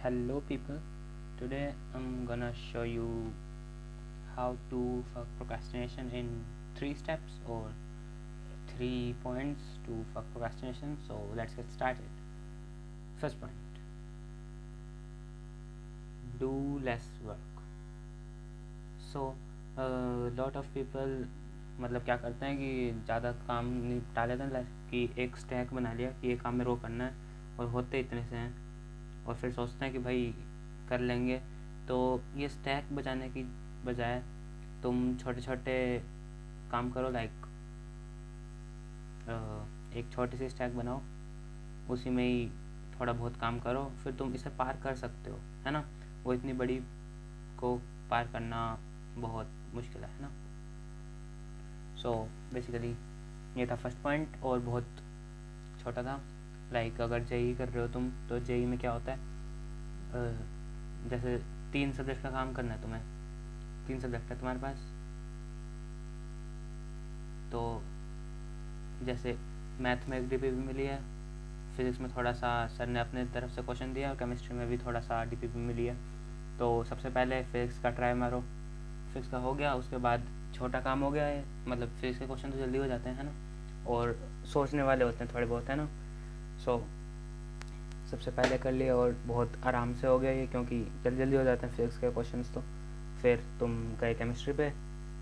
Hello people, today I'm gonna show you how to fuck procrastination in 3 steps or 3 points to fuck procrastination. So let's get started. First point, do less work. So lot of people मतलब क्या करते हैं कि ज़्यादा काम निपटा लेते हैं, कि एक स्टैक बना लिया कि ये काम मेरे को करना है और होते इतने से हैं और फिर सोचते हैं कि भाई कर लेंगे। तो ये स्टैक बजाने की बजाय तुम छोटे छोटे काम करो, लाइक एक छोटी सी स्टैक बनाओ, उसी में ही थोड़ा बहुत काम करो, फिर तुम इसे पार कर सकते हो, है ना। वो इतनी बड़ी को पार करना बहुत मुश्किल है ना। सो बेसिकली ये था फर्स्ट पॉइंट और बहुत छोटा था। लाइक अगर जेई कर रहे हो तुम, तो जेई में क्या होता है, जैसे 3 सब्जेक्ट का काम करना है तुम्हें, 3 सब्जेक्ट है तुम्हारे पास। तो जैसे मैथ में एक डीपीपी मिली है, फिज़िक्स में थोड़ा सा सर ने अपने तरफ से क्वेश्चन दिया और केमिस्ट्री में भी थोड़ा सा डीपीपी मिली है। तो सबसे पहले फिज़िक्स का ट्राई मारो, फिज़िक्स का हो गया, उसके बाद छोटा काम हो गया है, मतलब फिज़िक्स के क्वेश्चन तो जल्दी हो जाते हैं, है ना, और सोचने वाले होते हैं थोड़े बहुत, है ना। सो सबसे पहले कर लिया और बहुत आराम से हो गया ये, क्योंकि जल्दी जल्दी हो जाते हैं फिज़िक्स के क्वेश्चंस। तो फिर तुम गए केमिस्ट्री पे,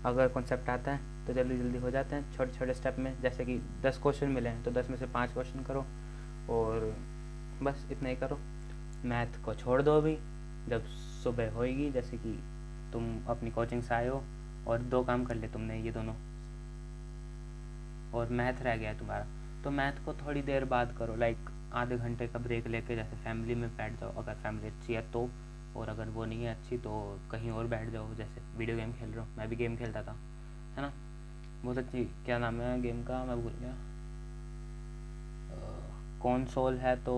अगर कॉन्सेप्ट आता है तो जल्दी जल्दी हो जाते हैं छोटे छोटे स्टेप में। जैसे कि 10 क्वेश्चन मिले हैं तो 10 में से 5 क्वेश्चन करो और बस इतना ही करो। मैथ को छोड़ दो अभी, जब सुबह होएगी, जैसे कि तुम अपनी कोचिंग से आए हो और 2 काम कर ले तुमने ये दोनों, और मैथ रह गया है तुम्हारा, तो मैथ को थोड़ी देर बाद करो, लाइक आधे घंटे का ब्रेक लेके, जैसे फैमिली में बैठ जाओ अगर फैमिली अच्छी है तो, और अगर वो नहीं है अच्छी तो कहीं और बैठ जाओ, जैसे वीडियो गेम खेल रहे हो। मैं भी गेम खेलता था, है ना, बहुत अच्छी, क्या नाम है गेम का मैं भूल गया, कॉन्सोल है तो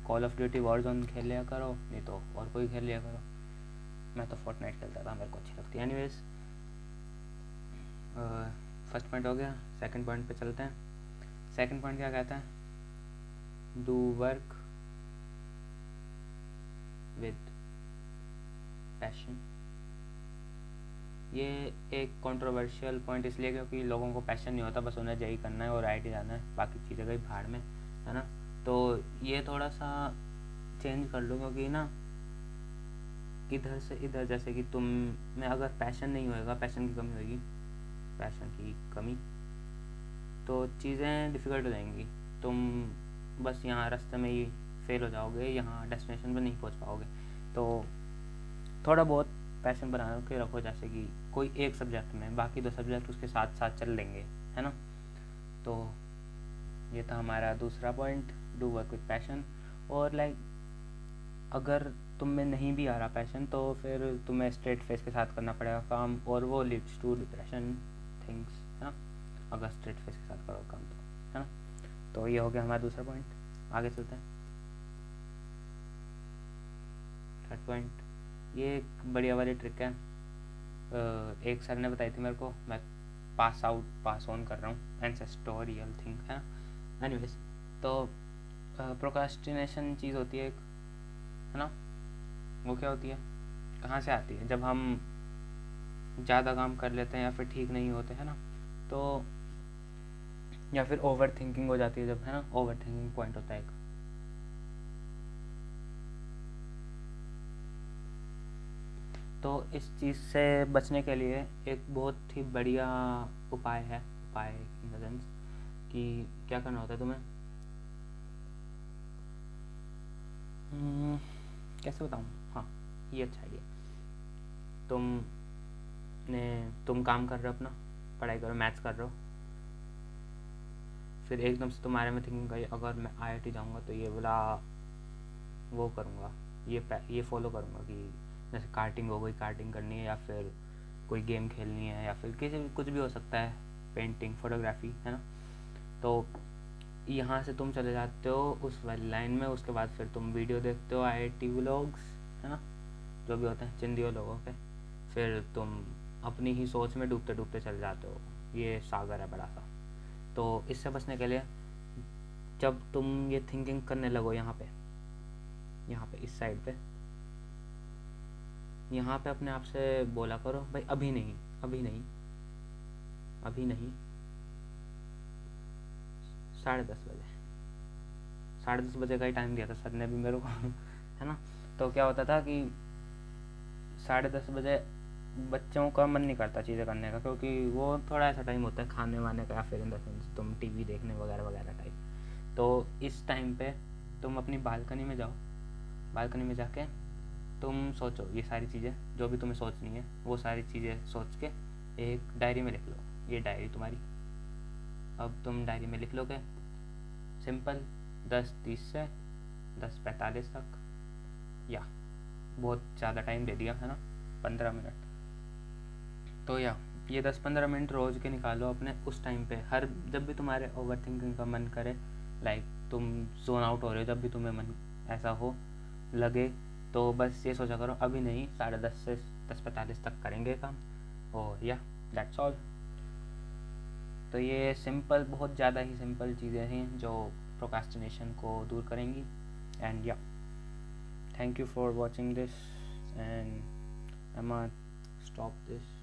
कॉल ऑफ ड्यूटी वॉरजोन खेल लिया करो, नहीं तो और कोई खेल लिया करो। मैं तो फोर्टनाइट खेलता था, मेरे को अच्छी लगती है। एनीवेज, फर्स्ट पॉइंट हो गया, सेकंड पॉइंट पे चलते हैं। सेकंड पॉइंट क्या कहता है, डू वर्क विद पैशन। ये एक कंट्रोवर्शियल पॉइंट इसलिए क्योंकि लोगों को पैशन नहीं होता, बस उन्हें जेई करना है और आईआईटी जाना है, बाकी चीज़ें गई भाड़ में, है ना। तो ये थोड़ा सा चेंज कर लो, क्योंकि ना इधर से इधर, जैसे कि तुम में अगर पैशन नहीं होएगा, पैशन की कमी होएगी, पैशन की कमी, तो चीज़ें डिफ़िकल्ट हो जाएंगी। तुम बस यहाँ रास्ते में ही फेल हो जाओगे, यहाँ डेस्टिनेशन पर नहीं पहुँच पाओगे। तो थोड़ा बहुत पैशन बना के रखो, जैसे कि कोई एक सब्जेक्ट में, बाकी 2 सब्जेक्ट उसके साथ साथ चल लेंगे, है ना। तो ये था हमारा दूसरा point, do work with passion. और लाइक अगर तुम में नहीं भी आ रहा पैशन, तो फिर तुम्हें स्ट्रेट फेस के साथ करना पड़ेगा काम, और वो लीड्स टू डिप्रेशन थिंग्स, है ना, अगर स्ट्रेट फेस के साथ करो काम तो, है ना। तो ये हो गया हमारा दूसरा पॉइंट। आगे चलते हैं, थर्ड पॉइंट। ये एक बढ़िया वाली ट्रिक है, एक सर ने बताई थी मेरे को, मैं पास ऑन कर रहा हूँ, एंसेस्टोरियल थिंग, है ना। एनीवेज, तो प्रोक्रास्टिनेशन चीज़ होती है एक, है ना। वो क्या होती है, कहाँ से आती है, जब हम ज़्यादा काम कर लेते हैं या फिर ठीक नहीं होते, है ना, तो या फिर ओवर थिंकिंग हो जाती है जब, है ना, ओवर थिंकिंग पॉइंट होता है एक। तो इस चीज़ से बचने के लिए एक बहुत ही बढ़िया उपाय है, उपाय इन द सेंस कि क्या करना होता है तुम्हें, कैसे बताऊँ, हाँ ये अच्छा आइडिया। तुम काम कर रहे हो, अपना पढ़ाई करो, मैथ्स कर रहे हो, फिर एकदम से तुम्हारे में थिंकिंग करी, अगर मैं आईआईटी जाऊँगा तो ये वाला वो करूँगा, ये फॉलो करूँगा, कि जैसे कार्टिंग हो गई, कार्टिंग करनी है, या फिर कोई गेम खेलनी है, या फिर किसी कुछ भी हो सकता है, पेंटिंग, फोटोग्राफी, है ना। तो यहाँ से तुम चले जाते हो उस वाली लाइन में, उसके बाद फिर तुम वीडियो देखते हो आईआईटी व्लॉग्स, है ना, जो भी होते हैं चिंदियों लोगों के, फिर तुम अपनी ही सोच में डूबते डूबते चले जाते हो। ये सागर है बड़ा सा। तो इससे बचने के लिए, जब तुम ये थिंकिंग करने लगो, यहाँ पे यहाँ पे इस साइड पे, यहाँ पे अपने आप से बोला करो भाई अभी नहीं, अभी नहीं, अभी नहीं, 10:30 बजे, 10:30 बजे का ही टाइम दिया था सर ने भी मेरे को है ना। तो क्या होता था कि 10:30 बजे बच्चों का मन नहीं करता चीज़ें करने का, क्योंकि वो थोड़ा ऐसा टाइम होता है खाने वाने का, या फिर इन द सेंस तुम टीवी देखने वगैरह वगैरह टाइप। तो इस टाइम पे तुम अपनी बालकनी में जाओ, बालकनी में जाके तुम सोचो ये सारी चीज़ें जो भी तुम्हें सोचनी है, वो सारी चीज़ें सोच के एक डायरी में लिख लो। ये डायरी तुम्हारी, अब तुम डायरी में लिख लोगे सिंपल 10:30 से 10:45 तक, या बहुत ज़्यादा टाइम दे दिया है ना, 15 मिनट। तो या ये 10-15 मिनट रोज़ के निकालो अपने उस टाइम पे, हर जब भी तुम्हारे ओवर थिंकिंग का मन करे, लाइक तुम जोन आउट हो रहे हो, जब भी तुम्हें मन ऐसा हो लगे, तो बस ये सोचा करो अभी नहीं, 10:30 से 10:45 तक करेंगे काम, और या दैट्स ऑल। तो ये सिंपल, बहुत ज़्यादा ही सिंपल चीज़ें हैं जो प्रोक्रास्टिनेशन को दूर करेंगी। एंड या thank you for watching this, and I am stop this.